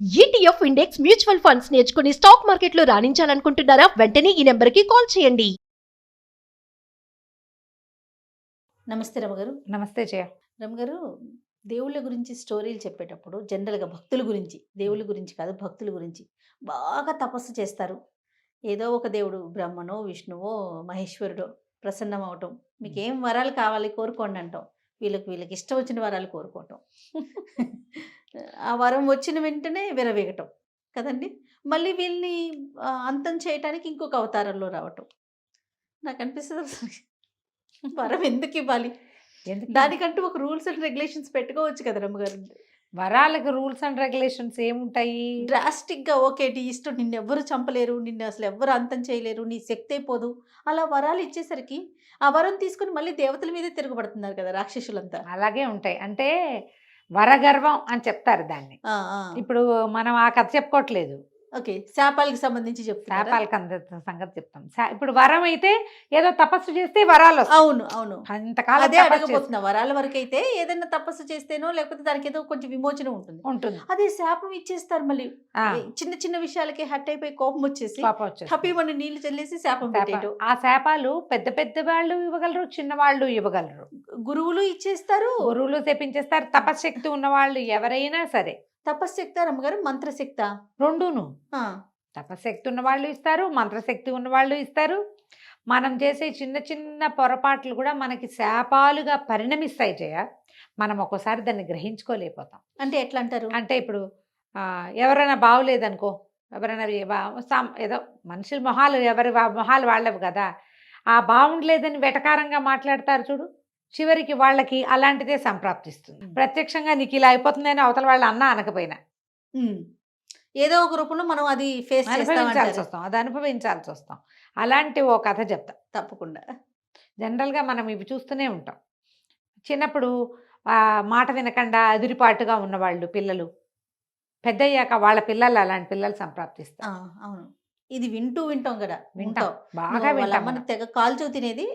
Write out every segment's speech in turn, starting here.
ETF index mutual funds నేర్చుకుని stock మార్కెట్లో రాణించాలనుకుంటున్నారా? వెంటనే ఈ నెంబర్కి కాల్ చేయండి. నమస్తే రమగారు. నమస్తే జయ. రమగారు, దేవుళ్ళ గురించి స్టోరీలు చెప్పేటప్పుడు జనరల్‌గా భక్తుల గురించి, దేవుళ్ళ గురించి కాదు భక్తుల గురించి బాగా తపస్సు చేస్తారు. ఏదో ఒక దేవుడు బ్రహ్మనో, విష్ణువో, మహేశ్వరుడో ప్రసన్నం అవ్వటం. మీకేం వరాలు కావాలి కోరుకోండి అంటాం. వీళ్ళకి ఇష్టం వచ్చిన వరాలు కోరుకోవటం. ఆ వరం వచ్చిన వెంటనే విరవీగటం కదండీ! మళ్ళీ వీళ్ళని అంతం చేయటానికి ఇంకొక అవతారంలో రావటం. నాకనిపిస్తది అసలు వరం ఎందుకివ్వాలి? ఎందుకు దానికంటూ ఒక రూల్స్ అండ్ రెగ్యులేషన్స్ పెట్టుకోవచ్చు కదా రమ్మగారు. వరాలకు రూల్స్ అండ్ రెగ్యులేషన్స్ ఏముంటాయి? డ్రాస్టిక్‌గా ఓకే. నీ ఇష్టం, నిన్నెవ్వరు చంపలేరు, నిన్ను అసలు ఎవ్వరు అంతం చేయలేరు, నీ శక్తి అయిపోదు. అలా వరాలు ఇచ్చేసరికి ఆ వరం తీసుకొని మళ్ళీ దేవతల మీదే తిరగబడుతున్నారు కదా రాక్షసులంతా. అలాగే ఉంటాయి. అంటే వరగర్వం అని చెప్తారు దాన్ని. ఆ! ఆ! ఇప్పుడు మనం ఆ కథ చెప్పుకోవట్లేదు. ఓకే. శాపాలకి సంబంధించి చెప్తున్నారా? శాపాలకి అంద సంగతి చెప్తాం. ఇప్పుడు వరం అయితే ఏదో తపస్సు చేస్తే వరాలు వస్తాయి. అవును. అవును. అంతకాలం అదే తపస్సు అడగబోతున్నా. వరాల వరకైతే ఏదైనా తపస్సు చేస్తేనో లేకపోతే దానికేదో కొంచెం విమోచన ఉంటుంది. ఉంటుంది. అదే శాపం ఇచ్చేస్తారు మళ్ళీ. ఆ, చిన్న చిన్న విషయాలకి హర్ట్ అయిపోయి కోపం వచ్చేసి పాపం వచ్చేస్తుంది. టపీమని నీళ్లు చల్లేసి శాపం పెట్టేయటం. ఆ శాపాలు పెద్ద పెద్ద వాళ్ళు ఇవ్వగలరు, చిన్న వాళ్ళు ఇవ్వగలరు. గురువులు ఇచ్చేస్తారు. గురువులు తెప్పించేస్తారు. తపశ్శక్తి ఉన్న వాళ్ళు ఎవరైనా సరే. తపశ్శక్తా రమ్మగారు, మంత్రశక్తా? రెండును. ఆ. తపశక్తి ఉన్న వాళ్ళు ఇస్తారు, మంత్రశక్తి ఉన్న వాళ్ళు ఇస్తారు. మనం చేసే చిన్న చిన్న పొరపాట్లు కూడా మనకి శాపాలుగా పరిణమిస్తాయి జయ. మనం ఒక్కోసారి దాన్ని గ్రహించుకోలేకపోతాం. అంటే ఎట్లా అంటారు? అంటే ఇప్పుడు ఎవరైనా బాగులేదనుకో, ఎవరైనా ఏదో మనుషుల మొహాలు ఎవరి మొహాలు వాళ్ళవి కదా, ఆ బాగుండలేదని వెటకారంగా మాట్లాడతారు చూడు, చివరికి వాళ్ళకి అలాంటిదే సంప్రాప్తిస్తుంది. ప్రత్యక్షంగా నీకు ఇలా అయిపోతుందని అవతల వాళ్ళు అన్నా అనకపోయినా ఏదో ఒక రూపంలో మనం అది ఫేస్ అనుభవించాల్సి వస్తాం, అది అనుభవించాల్సి వస్తాం. అలాంటి ఓ కథ చెప్తా. తప్పకుండా. జనరల్గా మనం ఇవి చూస్తూనే ఉంటాం. చిన్నప్పుడు మాట వినకుండా అదిరిపాటుగా ఉన్నవాళ్ళు పిల్లలు పెద్దయ్యాక వాళ్ళ పిల్లలు అలాంటి పిల్లలు సంప్రాప్తిస్తారు. అవును. ఇది వింటాం కదా. వింటాం, బాగా వాళ్ళ వింటాం. అమ్మని తెగ కాల్చు తినేది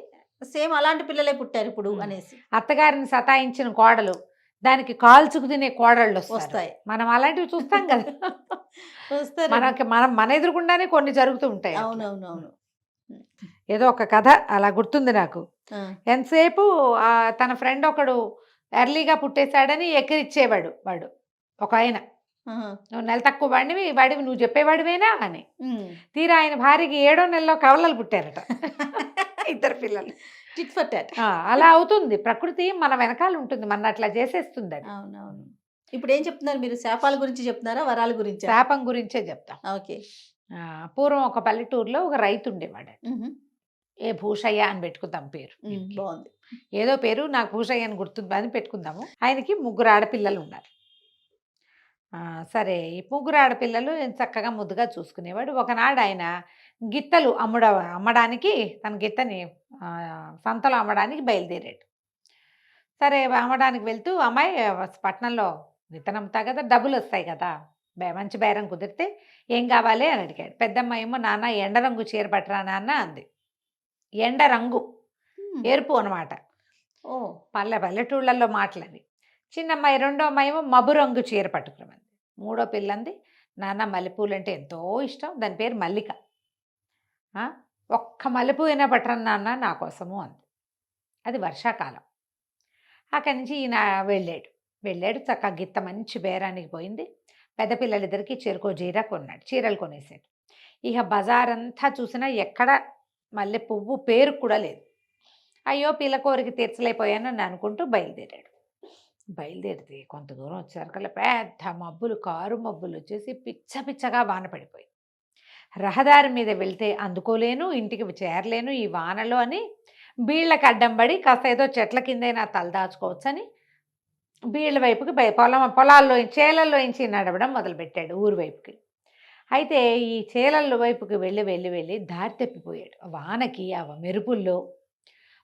సేమ్ అలాంటి పిల్లలే పుట్టారు ఇప్పుడు అనేసి. అత్తగారిని సతాయించిన కోడలు దానికి కాల్చుకు తినే కోడళ్ళు వస్తాయి. మనం అలాంటివి చూస్తాం కదా. వస్తారు. మన ఎదురుకుండానే కొన్ని జరుగుతూ ఉంటాయి. అవునవునవును. ఏదో ఒక కథ అలా గుర్తుంది నాకు. ఎంతసేపు తన ఫ్రెండ్ ఒకడు ఎర్లీగా పుట్టేశాడని ఎక్కిరిచ్చేవాడు వాడు ఒక ఆయన. నువ్వు నెల తక్కువ వాడివి నువ్వు చెప్పేవాడివేనా అని. తీరా ఆయన భార్యకి 7వ నెలలో కవలలు పుట్టారట. ఇద్దరు పిల్లలు. Tit for tat. అలా అవుతుంది ప్రకృతి, మన వెనకాల ఉంటుంది, మన అట్లా చేసేస్తుంది అది. అవునవును. ఇప్పుడు ఏం చెప్తున్నారు మీరు? శాపాల గురించి చెప్తున్నారా, వరాల గురించి? శాపం గురించే చెప్తాం. ఓకే. పూర్వం ఒక పల్లెటూరులో ఒక రైతు ఉండేవాడు. ఏ భూషయ్య అని పెట్టుకుందాం పేరు. బాగుంది. ఏదో పేరు నాకు భూషయ్య అని గుర్తుంది అని పెట్టుకుందాము. ఆయనకి 3 ఆడపిల్లలు ఉన్నారు. సరే, ఈ 3 ఆడపిల్లలు చక్కగా ముద్దుగా చూసుకునేవాడు. ఒకనాడు ఆయన గిత్తలు అమ్మడానికి తన గిత్తని సంతలో అమ్మడానికి బయలుదేరాడు. సరే, అమ్మడానికి వెళ్తూ అమ్మాయి పట్టణంలో గిత్తను అమ్ముతా కదా, డబ్బులు వస్తాయి కదా, మంచి బేరం కుదిరితే ఏం కావాలి అని అడిగాడు. పెద్దమ్మాయి ఏమో నాన్న ఎండ రంగు చీర పట్టరా నాన్న అంది. ఎండ రంగు, ఎరుపు అనమాట. పల్లెటూళ్ళల్లో మాటలవి. చిన్నమ్మాయి రెండో అమ్మాయి ఏమో మబ్బు రంగు చీర పట్టుకురమంది. మూడో పిల్లంది నాన్న మల్లెపూలు అంటే ఎంతో ఇష్టం, దాని పేరు మల్లిక, ఒక్క మల్లెపూ అయినా పట్టరని నాన్న నా కోసము అంది. అది వర్షాకాలం. అక్కడి నుంచి ఈయన వెళ్ళాడు చక్కగా గిత్త మంచి బేరానికి పోయింది. పెద్ద పిల్లలిద్దరికి చెరుకో చీరలు కొనేసాడు. ఇక బజారంతా చూసినా ఎక్కడ మల్లె పువ్వు పేరు కూడా లేదు. అయ్యో పిల్ల కోరిక తీర్చలేకపోయాను అని అనుకుంటూ బయలుదేరితే కొంత దూరం వచ్చేసరికల్లా పెద్ద మబ్బులు, కారు మబ్బులు వచ్చేసి పిచ్చగా వాన పడిపోయి, రహదారి మీద వెళ్తే అందుకోలేను, ఇంటికి చేరలేను ఈ వానలో అని బీళ్ళకి అడ్డం పడి కాస్త ఏదో చెట్ల కిందైనా తలదాచుకోవచ్చని బీళ్ళ వైపుకి పొలాల్లో చేలల్లోంచి నడవడం మొదలుపెట్టాడు ఊరు వైపుకి. అయితే ఈ చేలల వైపుకి వెళ్ళి దారి తప్పిపోయాడు. వానకి ఆ మెరుపుల్లో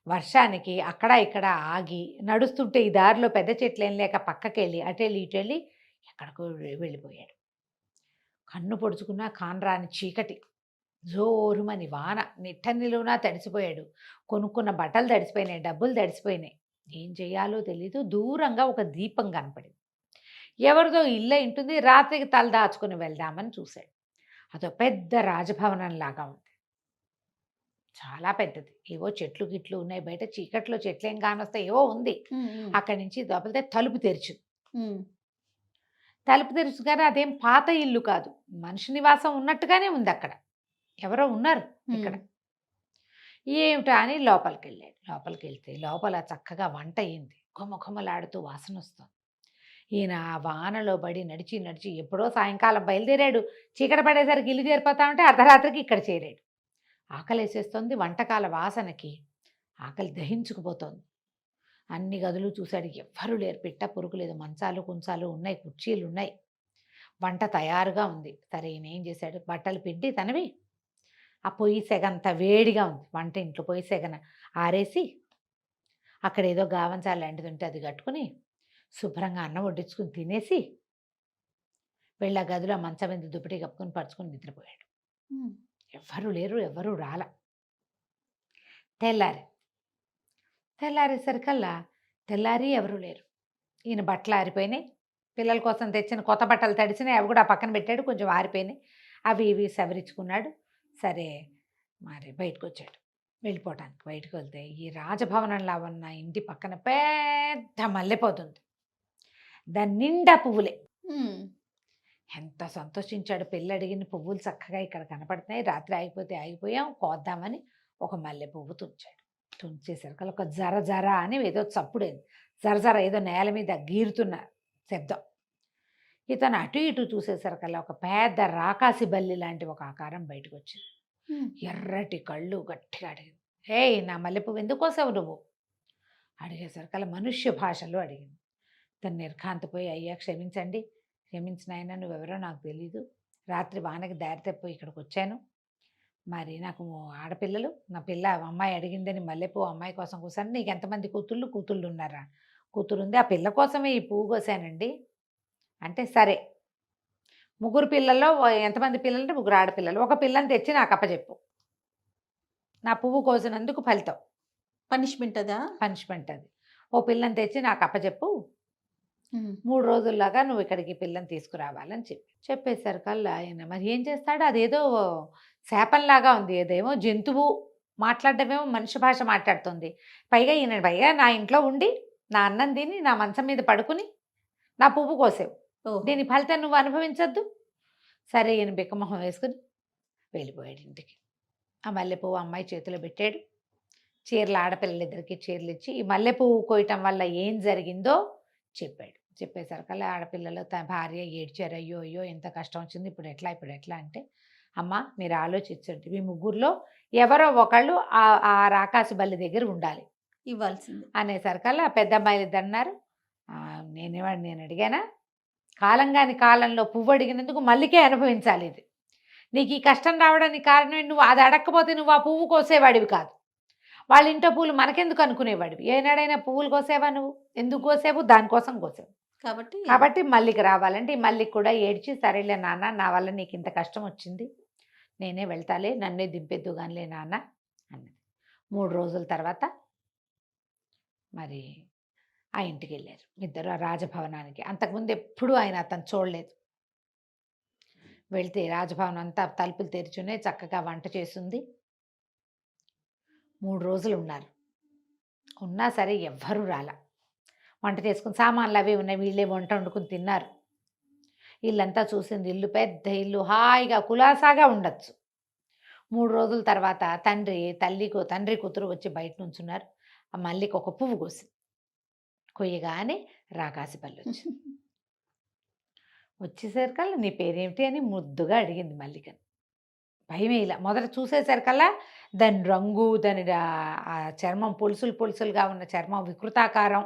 వర్షానికి అక్కడ ఇక్కడ ఆగి నడుస్తుంటే ఈ దారిలో పెద్ద చెట్లు ఏం లేక పక్కకెళ్ళి అటెళ్ళి ఇటెళ్ళి ఎక్కడికో వెళ్ళిపోయాడు. కన్ను పొడుచుకున్నా కానరాని చీకటి, జోరుమని వాన, నిలువునా తడిసిపోయాడు. కొనుక్కున్న బట్టలు తడిసిపోయినాయి, డబ్బులు తడిసిపోయినాయి. ఏం చేయాలో తెలీదు. దూరంగా ఒక దీపం కనపడింది. ఎవరిదో ఇల్లే ఉంటుంది. రాత్రికి తల దాచుకుని వెళ్దామని చూశాడు. అదో పెద్ద రాజభవనం లాగా ఉంది. చాలా పెద్దది. ఏవో చెట్లు గిట్లు ఉన్నాయి బయట. చీకట్లో చెట్లేం కానొస్తాయి, ఏవో ఉంది. అక్కడి నుంచి దొబలితే తలుపు తెరిచింది. తలుపు తెరుచుగానే అదేం పాత ఇల్లు కాదు, మనిషి నివాసం ఉన్నట్టుగానే ఉంది. అక్కడ ఎవరో ఉన్నారు ఇక్కడ. ఏమిటా అని లోపలికి వెళ్ళాడు. లోపలికి వెళ్తే లోపల చక్కగా వంట అయింది. ఘుమఘుమలాడుతూ వాసన వస్తుంది. ఈయన ఆ వానలో పడి నడిచి నడిచి ఎప్పుడో సాయంకాలం బయలుదేరాడు. చీకటి పడేసరికి ఇల్లు చేరిపోతా ఉంటే అర్ధరాత్రికి ఇక్కడ చేరాడు. ఆకలి వేసేస్తుంది. వంటకాల వాసనకి ఆకలి దహించుకుపోతోంది. అన్ని గదులు చూశాడు. ఎవ్వరూ లేరు. పిట్ట పురుగు లేదు. మంచాలు కుంచాలు ఉన్నాయి, కుర్చీలు ఉన్నాయి. వంట తయారుగా ఉంది. సరే ఈయన ఏం చేశాడు, బట్టలు పిండి తనవి ఆ పొయ్యి సెగంత వేడిగా ఉంది. వంట ఇంట్లో పొయ్యి సెగన ఆరేసి అక్కడ ఏదో గావంచాలు లాంటిది ఉంటే అది కట్టుకుని శుభ్రంగా అన్నం వడ్డించుకుని తినేసి వెళ్ళి ఆ గదిలో మంచం మీద దుప్పటి కప్పుకొని పరుచుకొని నిద్రపోయాడు. ఎవ్వరూ లేరు, ఎవ్వరూ రాల. తెల్లారేసరికల్లా ఎవరూ లేరు. ఈయన బట్టలు ఆరిపోయినాయి. పిల్లల కోసం తెచ్చిన కొత్త బట్టలు తడిసినాయి, అవి కూడా పక్కన పెట్టాడు. కొంచెం ఆరిపోయినాయి. అవి ఇవి సవరించుకున్నాడు. సరే మరి బయటకు వచ్చాడు. వెళ్ళిపోవటానికి బయటకు వెళ్తే ఈ రాజభవనంలో ఉన్న ఇంటి పక్కన పెద్ద మల్లెపోతుంది. దాని నిండా పువ్వులే. ఎంత సంతోషించాడు. పిల్ల అడిగిన పువ్వులు చక్కగా ఇక్కడ కనపడుతున్నాయి. రాత్రి ఆగిపోయాం, కోద్దామని ఒక మల్లె పువ్వు తుంచాడు. తుంచేసరికి ఒక జర జర అని ఏదో చప్పుడైంది. జర ఏదో నేల మీద గీరుతున్న శబ్దం. ఇతను అటు ఇటు చూసేసరికల్లా ఒక పెద్ద రాకాసి బల్లి లాంటి ఒక ఆకారం బయటకు వచ్చింది. ఎర్రటి కళ్ళు గట్టిగా అడిగింది, హే నా మల్లెపువ్వు ఎందుకు కోసావు నువ్వు? అడిగేసరికల్లా మనుష్య భాషలో అడిగింది. తను నిర్ఘాంతపోయి, అయ్యా క్షమించండి, క్షమించిన ఆయన నువ్వెవరో నాకు తెలీదు. రాత్రి వానకి దారి తప్పిపోయి ఇక్కడికి వచ్చాను. మరి నాకు ఆడపిల్లలు, నా పిల్ల అమ్మాయి అడిగిందని మల్లెపువ్వు అమ్మాయి కోసం కోసాను. నీకు ఎంతమంది కూతుళ్ళు ఉన్నారా? కూతురు ఉంది, ఆ పిల్ల కోసమే ఈ పువ్వు కోసానండి అంటే, సరే 3 పిల్లల్లో ఎంతమంది పిల్లలు అంటే 3 ఆడపిల్లలు. ఒక పిల్లని తెచ్చి నాకు అప్పచెప్పు. నా పువ్వు కోసినందుకు ఫలితం, పనిష్మెంట్ అదా? పనిష్మెంట్ అది. ఓ పిల్లని తెచ్చి నాకు అప్పచెప్పు, 3 రోజుల్లాగా నువ్వు ఇక్కడికి పిల్లని తీసుకురావాలని చెప్పేసరికల్లా ఆయన మరి ఏం చేస్తాడు? అదేదో శాపంలాగా ఉంది. ఏదేమో జంతువు మాట్లాడటమేమో మనిషి భాష మాట్లాడుతుంది. పైగా నా ఇంట్లో ఉండి నా అన్నం తిని నా మంచం మీద పడుకుని నా పువ్వు కోసేవు, దీని ఫలితం నువ్వు అనుభవించద్దు. సరే ఈయన బిక్కమొహం వేసుకుని వెళ్ళిపోయాడు ఇంటికి. ఆ మల్లెపువ్వు అమ్మాయి చేతిలో పెట్టాడు. చీరలు ఆడపిల్లలిద్దరికి చీరలు ఇచ్చి ఈ మల్లెపువ్వు కోయటం వల్ల ఏం జరిగిందో చెప్పాడు. చెప్పేసరికల్లా ఆడపిల్లలు తన భార్య ఏడ్చారు. అయ్యో ఎంత కష్టం వచ్చింది, ఇప్పుడు ఎట్లా అంటే, అమ్మ మీరు ఆలోచించండి, మీ 3లో ఎవరో ఒకళ్ళు ఆ రాకాసి బల్లి దగ్గర ఉండాలి ఇవ్వాల్సింది అనేసరికల్లా పెద్ద అమ్మాయిలు ఇద్దరు అన్నారు, నేను అడిగానా? కాలంలో పువ్వు అడిగినందుకు మల్లికే అనుభవించాలి. ఇది నీకు ఈ కష్టం రావడానికి కారణం నువ్వు అది అడగకపోతే నువ్వు ఆ పువ్వు కోసేవాడివి కాదు. వాళ్ళ ఇంట్లో పువ్వులు మనకెందుకు అనుకునేవాడివి. ఏనాడైనా పువ్వులు కోసేవా నువ్వు? ఎందుకు కోసేవు? దానికోసం కోసేవు. కాబట్టి మల్లికి రావాలంటే ఈ మల్లికి కూడా ఏడ్చి, సరేలే నాన్న, నా వల్ల నీకు ఇంత కష్టం వచ్చింది, నేనే వెళ్తాలే, నన్నే దింపెద్దు కానిలే నాన్న అన్నది. 3 రోజుల తర్వాత మరి ఆ ఇంటికి వెళ్ళారు ఇద్దరు, ఆ రాజభవనానికి. అంతకుముందు ఎప్పుడూ అతను చూడలేదు. వెళ్తే రాజభవనం అంతా తలుపులు తెరిచున్నాయి, చక్కగా వంట చేస్తుంది. 3 రోజులు ఉన్నారు. ఉన్నా సరే ఎవ్వరూ రాలా. వంట చేసుకుని సామాన్లు అవి ఉన్నాయి, వీళ్ళే వంట వండుకుని తిన్నారు. ఇల్లంతా చూసింది. ఇల్లు పెద్ద ఇల్లు, హాయిగా కులాసాగా ఉండొచ్చు. 3 రోజుల తర్వాత తండ్రి కూతురు వచ్చి బయట నుంచున్నారు. ఆ మల్లికి ఒక పువ్వు కోసి కొయ్యగానే రాకాసి పళ్ళు వచ్చేసరికల్లా నీ పేరేమిటి అని ముద్దుగా అడిగింది మల్లికని. భయమే ఇలా మొదట చూసేసరికల్లా దాని రంగు, దాని ఆ చర్మం పొలుసులుగా ఉన్న చర్మం, వికృతాకారం,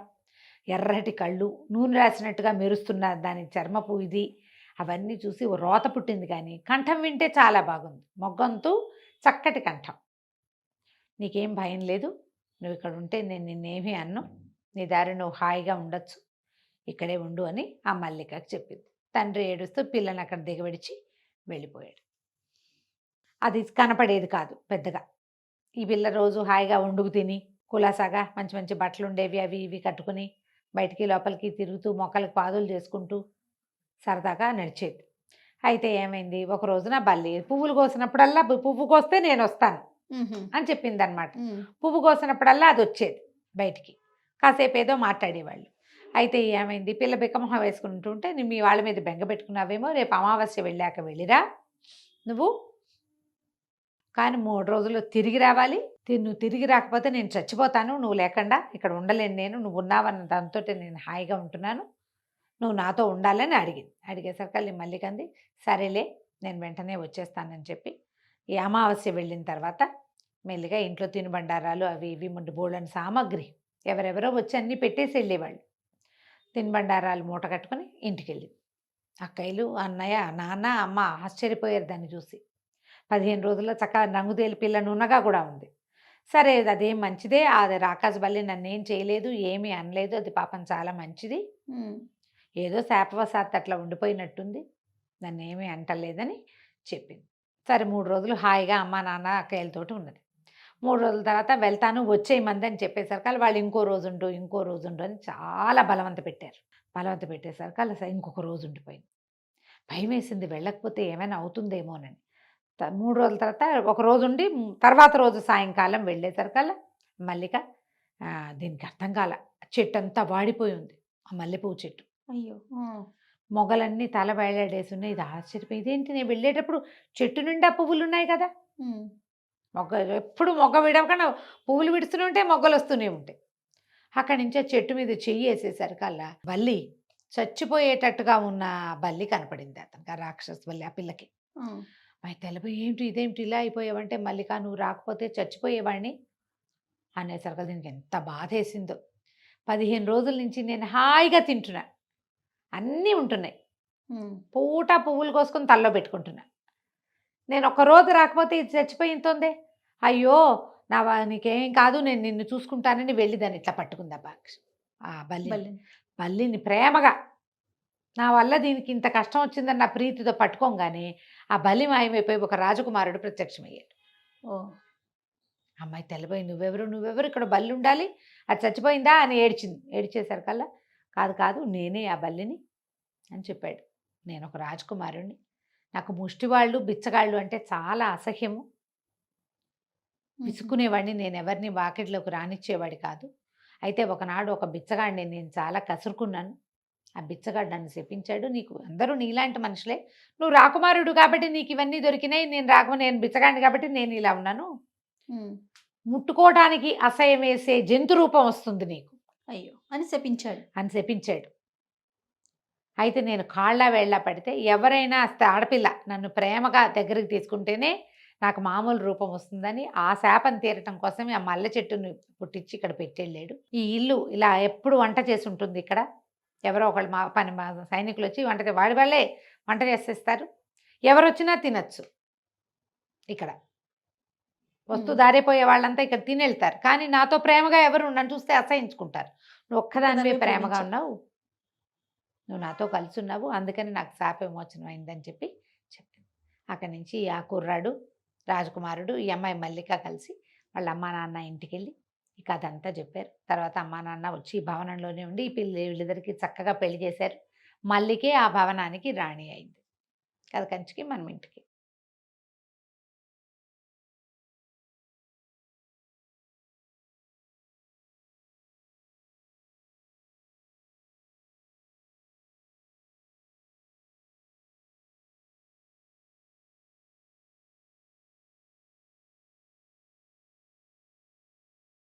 ఎర్రటి కళ్ళు, నూనె రాసినట్టుగా మెరుస్తున్న దాని చర్మపు ఇది, అవన్నీ చూసి రోత పుట్టింది. కానీ కంఠం వింటే చాలా బాగుంది. మొగ్గంతూ చక్కటి కంఠం. నీకేం భయం లేదు, నువ్వు ఇక్కడ ఉంటే నేను నిన్నేమీ అన్ను, నీ దారి నువ్వు హాయిగా ఉండొచ్చు, ఇక్కడే ఉండు అని ఆ మల్లికకి చెప్పింది. తండ్రి ఏడుస్తూ పిల్లని అక్కడ దిగబడిచి వెళ్ళిపోయాడు. అది కనపడేది కాదు పెద్దగా. ఈ పిల్ల రోజు హాయిగా వండుకు తిని కులాసాగా మంచి మంచి బట్టలు ఉండేవి, అవి ఇవి కట్టుకుని బయటికి లోపలికి తిరుగుతూ మొక్కలకు పాదులు చేసుకుంటూ సరదాగా నడిచేది. అయితే ఏమైంది, ఒక రోజున బల్లి పువ్వులు కోసినప్పుడల్లా పువ్వు కోస్తే నేను వస్తాను మ్హూ. అని చెప్పిందనమాట. మ్. పువ్వు కోసినప్పుడల్లా అది వచ్చేది బయటికి, కాసేపు ఏదో మాట్లాడేవాళ్ళు. అయితే ఏమైంది, పిల్ల బిక్కమొహం వేసుకుంటుంటే "నీ మీ వాళ్ళ మీద బెంగ పెట్టుకున్నావేమో, రేపు అమావాస్య వెళ్ళాక వెళ్ళిరా నువ్వు, కానీ 3 రోజుల్లో తిరిగి రావాలి. నువ్వు తిరిగి రాకపోతే నేను చచ్చిపోతాను, నువ్వు లేకుండా ఇక్కడ ఉండలేను నేను, నువ్వు ఉన్నావన్న దాంతో నేను హాయిగా ఉంటున్నాను, నువ్వు నాతో ఉండాలని" అడిగింది. అడిగేసరికి మళ్ళీ కంది సరేలే నేను వెంటనే వచ్చేస్తానని చెప్పి ఈ అమావాస్య వెళ్ళిన తర్వాత మెల్లిగా ఇంట్లో తినుబండారాలు అవి ఇవి ముందు బోళ్ళని సామాగ్రి ఎవరెవరో వచ్చి అన్నీ పెట్టేసి వెళ్ళేవాళ్ళు. తినుబండారాలు మూట కట్టుకొని ఇంటికి వెళ్ళింది. అక్కయ్యలు, అన్నయ్య, నాన్న, అమ్మ ఆశ్చర్యపోయారు దాన్ని చూసి. 15 రోజుల్లో చక్కగా రంగుతేలి పిల్ల నున్నగా కూడా ఉంది. సరే అదేం మంచిదే, అది రాకాజు బల్లి నన్నేం చేయలేదు, ఏమీ అనలేదు, అది పాపం చాలా మంచిది, మ్. ఏదో శాపవశాత్తు అట్లా ఉండిపోయినట్టుంది, నన్ను ఏమీ అంటలేదని చెప్పింది. సరే 3 రోజులు హాయిగా అమ్మ నాన్న అక్కయ్యలతోటి ఉన్నది. 3 రోజుల తర్వాత వెళ్తాను వచ్చేయమంది అని చెప్పేసరికి వాళ్ళు ఇంకో రోజు ఉండు అని చాలా బలవంత పెట్టారు. బలవంత పెట్టేసరికి అలా ఇంకొక రోజు ఉండిపోయింది. భయం వేసింది, వెళ్ళకపోతే ఏమైనా అవుతుందేమోనని. 3 రోజుల తర్వాత ఒక రోజు ఉండి తర్వాత రోజు సాయంకాలం వెళ్ళేసరికల్లా మల్లిక దీనికి అర్థం కాల, చెట్టు అంతా వాడిపోయి ఉంది, ఆ మల్లెపువ్వు చెట్టు. అయ్యో. మొగలన్నీ తల వేలాడేసి ఉన్నాయి. ఇది ఆశ్చర్యపోయి, ఇదేంటి నేను వెళ్ళేటప్పుడు చెట్టు నిండా పువ్వులు ఉన్నాయి కదా, మ్. ఎప్పుడు మొగ్గ విడవకుండా పువ్వులు విడుస్తూనే ఉంటాయి, మొగ్గలు వస్తూనే ఉంటాయి. అక్కడి నుంచి ఆ చెట్టు మీద చెయ్యి వేసేసరికల్లా బల్లి, చచ్చిపోయేటట్టుగా ఉన్న బల్లి కనపడింది అతనికి, ఆ రాక్షస బల్లి ఆ పిల్లకి. మ్. మరి తెలిపోయి ఇదేమిటి ఇలా అయిపోయావంటే, మల్లిక నువ్వు రాకపోతే చచ్చిపోయేవాడిని అనేసరికి దీనికి ఎంత బాధ వేసిందో. 15 రోజుల నుంచి నేను హాయిగా తింటున్నా, అన్నీ ఉంటున్నాయి, మ్. పూట పువ్వులు కోసుకొని తల్లో పెట్టుకుంటున్నా, నేను ఒక్క రోజు రాకపోతే ఇది చచ్చిపోయింతోందే, అయ్యో నీకేం కాదు, నేను నిన్ను చూసుకుంటానని వెళ్ళి దాన్ని ఇట్లా పట్టుకుందా ఆ బల్లిని ప్రేమగా. నా వల్ల దీనికి ఇంత కష్టం వచ్చిందని నా ప్రీతితో పట్టుకోగానే ఆ బల్లి మాయమైపోయి ఒక రాజకుమారుడు ప్రత్యక్షమయ్యాడు. ఓ. అమ్మాయి తెల్లబోయి, నువ్వెవరు ఇక్కడ బల్లి ఉండాలి, అది చచ్చిపోయిందా అని ఏడ్చింది. ఏడ్చేసరికల్లా కాదు నేనే ఆ బల్లిని అని చెప్పాడు. నేను ఒక రాజకుమారుడిని, నాకు ముష్టివాళ్ళు బిచ్చగాళ్ళు అంటే చాలా అసహ్యము, విసుక్కునేవాడిని, నేను ఎవరిని వాకిట్లోకి రానిచ్చేవాడి కాదు. అయితే ఒకనాడు ఒక బిచ్చగాడిని నేను చాలా కసురుకున్నాను, ఆ బిచ్చగాడు నన్ను శపించాడు, నీకు అందరూ నీలాంటి మనుషులే, నువ్వు రాకుమారుడు కాబట్టి నీకు ఇవన్నీ దొరికినాయి, నేను బిచ్చగాడిని కాబట్టి నేను ఇలా ఉన్నాను, ముట్టుకోవడానికి అసహ్యం వేసే జంతు రూపం వస్తుంది నీకు అయ్యో అని శపించాడు. అయితే నేను కాళ్ళ వేళ్ళ పడితే ఎవరైనా ఆడపిల్ల నన్ను ప్రేమగా దగ్గరికి తీసుకుంటేనే నాకు మామూలు రూపం వస్తుందని ఆ శాపం తీరటం కోసమే ఆ మల్లె చెట్టును పుట్టించి ఇక్కడ పెట్టెళ్ళాడు. ఈ ఇల్లు ఇలా ఎప్పుడు వంట చేసి ఉంటుంది, ఇక్కడ ఎవరో ఒకళ్ళు మా సైనికులు వచ్చి వాడి వాళ్ళే వంట చేసేస్తారు, ఎవరు వచ్చినా తినచ్చు, ఇక్కడ వస్తూ దారిపోయే వాళ్ళంతా ఇక్కడ తినెళ్తారు, కానీ నాతో ప్రేమగా ఎవరు నన్ను చూస్తే అసహించుకుంటారు, నువ్వు ఒక్కదానివే ప్రేమగా ఉన్నావు, నువ్వు నాతో కలిసి ఉన్నావు, అందుకని నాకు శాప విమోచనం అయిందని చెప్పింది. అక్కడి నుంచి ఆ కుర్రాడు రాజకుమారుడు ఈ అమ్మాయి మల్లిక కలిసి వాళ్ళ అమ్మా నాన్న ఇంటికి వెళ్ళి ఈ కథ అంతా చెప్పారు. తర్వాత అమ్మా నాన్న వచ్చి ఈ భవనంలోనే ఉండి ఈ వీళ్ళిద్దరికి చక్కగా పెళ్లి చేశారు. మల్లికే ఆ భవనానికి రాణి అయింది. కథ కంచికి మనం ఇంటికి.